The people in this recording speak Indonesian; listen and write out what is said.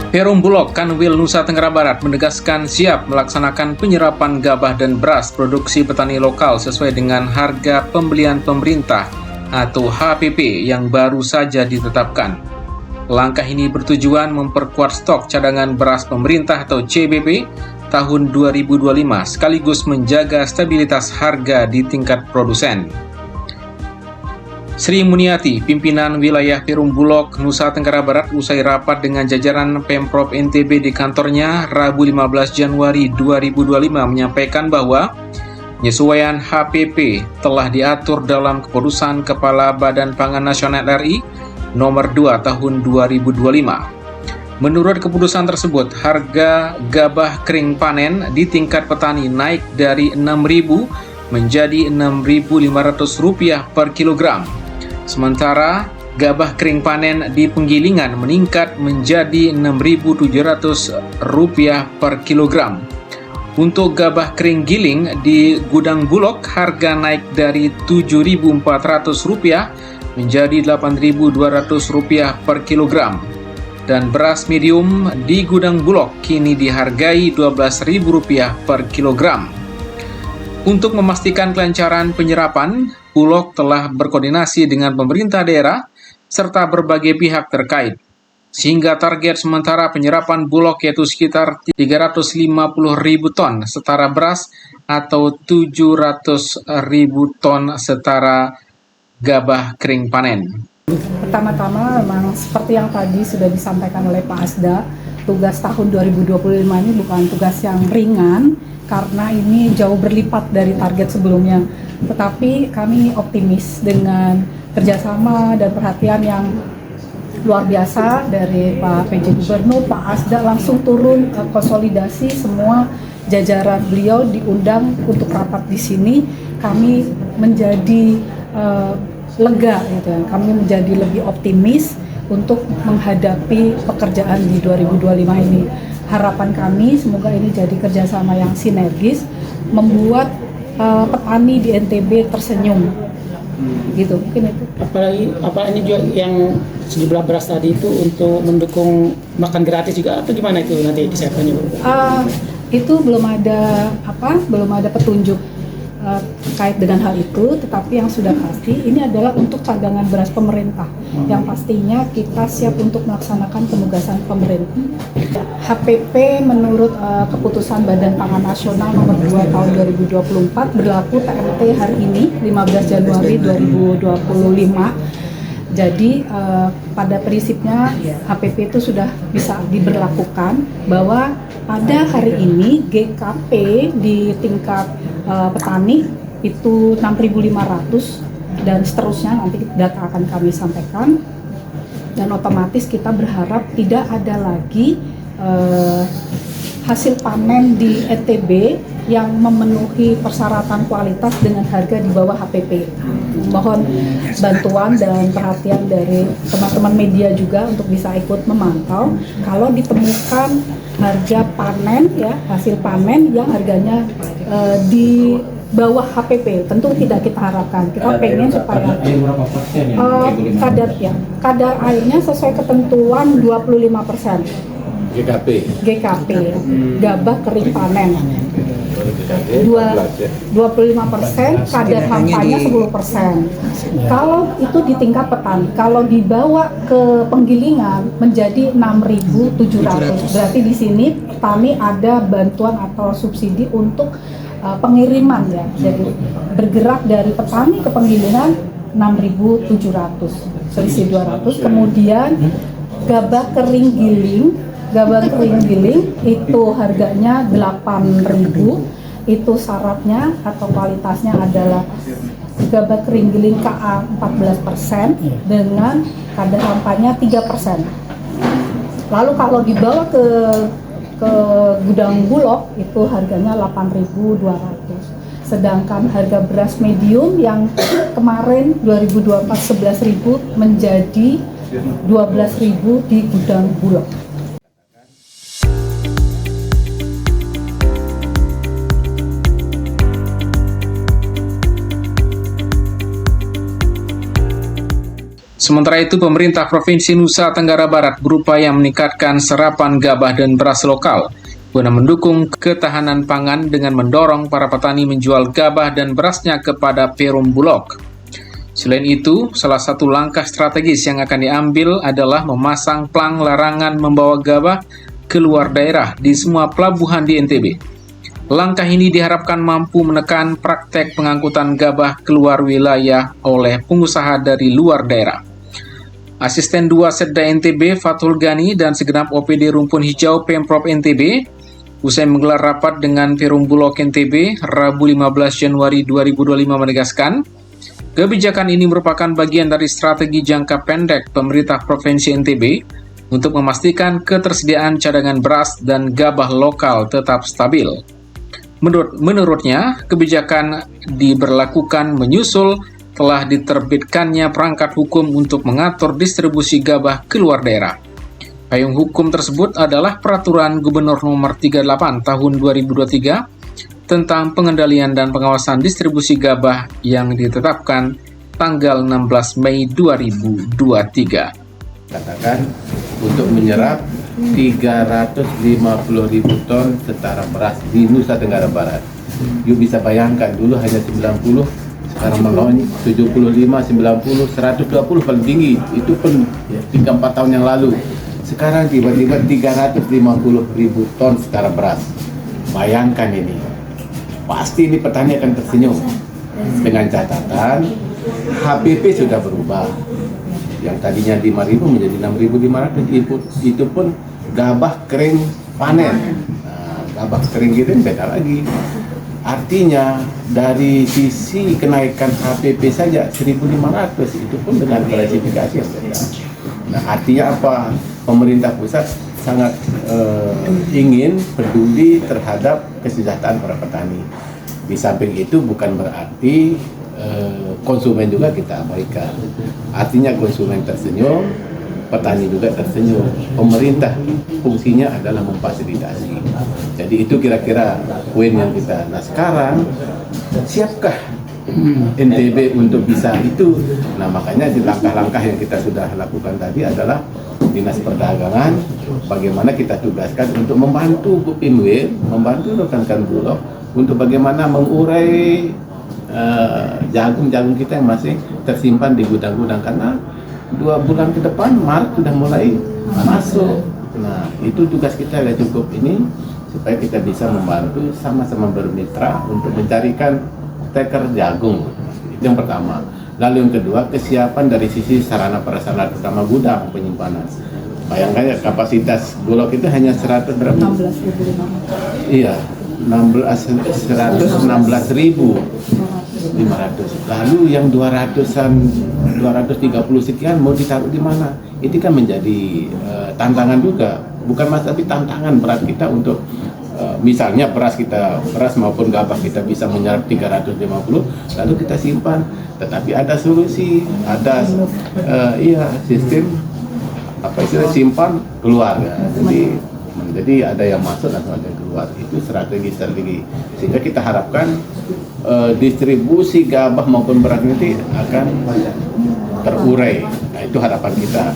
Perum Bulog Kanwil Nusa Tenggara Barat menegaskan siap melaksanakan penyerapan gabah dan beras produksi petani lokal sesuai dengan harga pembelian pemerintah atau HPP yang baru saja ditetapkan. Langkah ini bertujuan memperkuat stok cadangan beras pemerintah atau CBP tahun 2025 sekaligus menjaga stabilitas harga di tingkat produsen. Sri Muniati, pimpinan wilayah Perum Bulog Nusa Tenggara Barat usai rapat dengan jajaran Pemprov NTB di kantornya Rabu 15 Januari 2025 menyampaikan bahwa penyesuaian HPP telah diatur dalam keputusan Kepala Badan Pangan Nasional RI nomor 2 tahun 2025. Menurut keputusan tersebut, harga gabah kering panen di tingkat petani naik dari Rp6.000 menjadi Rp6.500 per kilogram. Sementara gabah kering panen di penggilingan meningkat menjadi Rp6.700 per kilogram. Untuk gabah kering giling di gudang Bulog, harga naik dari Rp7.400 menjadi Rp8.200 per kilogram. Dan beras medium di gudang Bulog kini dihargai Rp12.000 per kilogram. Untuk memastikan kelancaran penyerapan, Bulog telah berkoordinasi dengan pemerintah daerah serta berbagai pihak terkait. Sehingga target sementara penyerapan Bulog yaitu sekitar 350.000 ton setara beras atau 700.000 ton setara gabah kering panen. Pertama-tama memang seperti yang tadi sudah disampaikan oleh Pak Asda, tugas tahun 2025 ini bukan tugas yang ringan karena ini jauh berlipat dari target sebelumnya. Tetapi kami optimis dengan kerjasama dan perhatian yang luar biasa dari Pak PJ Gubernur, Pak Asda langsung turun konsolidasi semua jajaran beliau diundang untuk rapat di sini. Kami menjadi lega gitu ya. Kami menjadi lebih optimis untuk menghadapi pekerjaan di 2025 ini. Harapan kami semoga ini jadi kerjasama yang sinergis, membuat petani di NTB tersenyum, gitu. Mungkin itu. Apa ini juga yang sejumlah beras tadi itu untuk mendukung makan gratis juga atau gimana itu nanti disiapkannya, Bu? Itu belum ada petunjuk terkait dengan hal itu, tetapi yang sudah pasti ini adalah untuk cadangan beras pemerintah yang pastinya kita siap untuk melaksanakan penugasan pemerintah. HPP menurut keputusan Badan Pangan Nasional nomor 2 tahun 2024 berlaku TMT hari ini 15 Januari 2025. Jadi pada prinsipnya HPP itu sudah bisa diberlakukan bahwa pada hari ini GKP di tingkat petani itu 6.500 dan seterusnya nanti data akan kami sampaikan, dan otomatis kita berharap tidak ada lagi hasil panen di NTB yang memenuhi persyaratan kualitas dengan harga di bawah HPP. Mohon bantuan dan perhatian dari teman-teman media juga untuk bisa ikut memantau kalau ditemukan harga panen ya, hasil panen yang harganya di bawah HPP, tentu tidak kita harapkan. Kita pengen supaya kadar airnya sesuai ketentuan 25%. GKP gabah kering panen 25%, kadar hampanya 10%. Kalau itu di tingkat petani, kalau dibawa ke penggilingan menjadi 6.700. Berarti di sini petani ada bantuan atau subsidi untuk pengiriman ya. Jadi bergerak dari petani ke penggilingan 6.700, selisih 200. Kemudian gabah kering giling itu harganya 8.000. Itu syaratnya atau kualitasnya adalah gabah kering giling KA 14% dengan kadar hampanya 3%. Lalu kalau dibawa ke gudang Bulog itu harganya 8.200. Sedangkan harga beras medium yang kemarin 2024 11.000 menjadi 12.000 di gudang Bulog. Sementara itu, pemerintah Provinsi Nusa Tenggara Barat berupaya meningkatkan serapan gabah dan beras lokal guna mendukung ketahanan pangan dengan mendorong para petani menjual gabah dan berasnya kepada Perum Bulog. Selain itu, salah satu langkah strategis yang akan diambil adalah memasang plang larangan membawa gabah ke luar daerah di semua pelabuhan di NTB. Langkah ini diharapkan mampu menekan praktek pengangkutan gabah keluar wilayah oleh pengusaha dari luar daerah. Asisten 2 Setda NTB Fathul Ghani dan segenap OPD Rumpun Hijau Pemprov NTB usai menggelar rapat dengan Perum Bulog NTB Rabu 15 Januari 2025 menegaskan, kebijakan ini merupakan bagian dari strategi jangka pendek pemerintah Provinsi NTB untuk memastikan ketersediaan cadangan beras dan gabah lokal tetap stabil. Menurutnya, kebijakan diberlakukan menyusul telah diterbitkannya perangkat hukum untuk mengatur distribusi gabah keluar daerah. Payung hukum tersebut adalah Peraturan Gubernur Nomor 38 Tahun 2023 tentang pengendalian dan pengawasan distribusi gabah yang ditetapkan tanggal 16 Mei 2023. Katakan untuk menyerap 350.000 ton setara beras di Nusa Tenggara Barat. You bisa bayangkan dulu hanya 90, sekarang melonjak 75, 90, 120 paling tinggi. Itu pun 3-4 tahun yang lalu. Sekarang tiba-tiba 350.000 ton setara beras. Bayangkan ini. Pasti ini petani akan tersenyum. Dengan catatan HPP sudah berubah. Yang tadinya 5.000 menjadi 6.500. Itu pun gabah kering panen. Nah, gabah kering gitu beda lagi. Artinya dari sisi kenaikan HPP saja 1.500 itu pun dengan klasifikasi yang beda. Nah, artinya apa? Pemerintah pusat sangat ingin peduli terhadap kesejahteraan para petani. Di samping itu bukan berarti konsumen juga kita abaikan. Artinya konsumen tersenyum, petani juga tersenyum. Pemerintah fungsinya adalah memfasilitasi. Jadi itu kira-kira poin yang kita. Nah sekarang siapkah NTB untuk bisa itu? Nah makanya di langkah-langkah yang kita sudah lakukan tadi adalah Dinas Perdagangan, bagaimana kita tugaskan untuk membantu Bupinwil, membantu rekan-rekan Bulog untuk bagaimana mengurai jagung-jagung kita yang masih tersimpan di gudang-gudang, karena 2 bulan ke depan Maret sudah mulai masuk. Nah itu tugas kita ya cukup ini supaya kita bisa membantu sama-sama bermitra untuk mencarikan steker jagung. Itu yang pertama. Lalu yang kedua, kesiapan dari sisi sarana prasarana terutama gudang penyimpanan. Bayangkan ya, kapasitas Bulog itu hanya 100 berapa? 16.500. Iya, 116.500. Lalu yang 230 sekian mau ditaruh di mana? Itu kan menjadi tantangan juga. Bukan mas, tapi tantangan berat kita untuk misalnya beras maupun gabah kita bisa menyerap 350, lalu kita simpan. Tetapi ada solusi, ada sistem simpan keluar ya. Jadi ada yang masuk dan ada yang keluar. Itu strategi sehingga kita harapkan distribusi gabah maupun beras nanti akan terurai. Nah, itu harapan kita.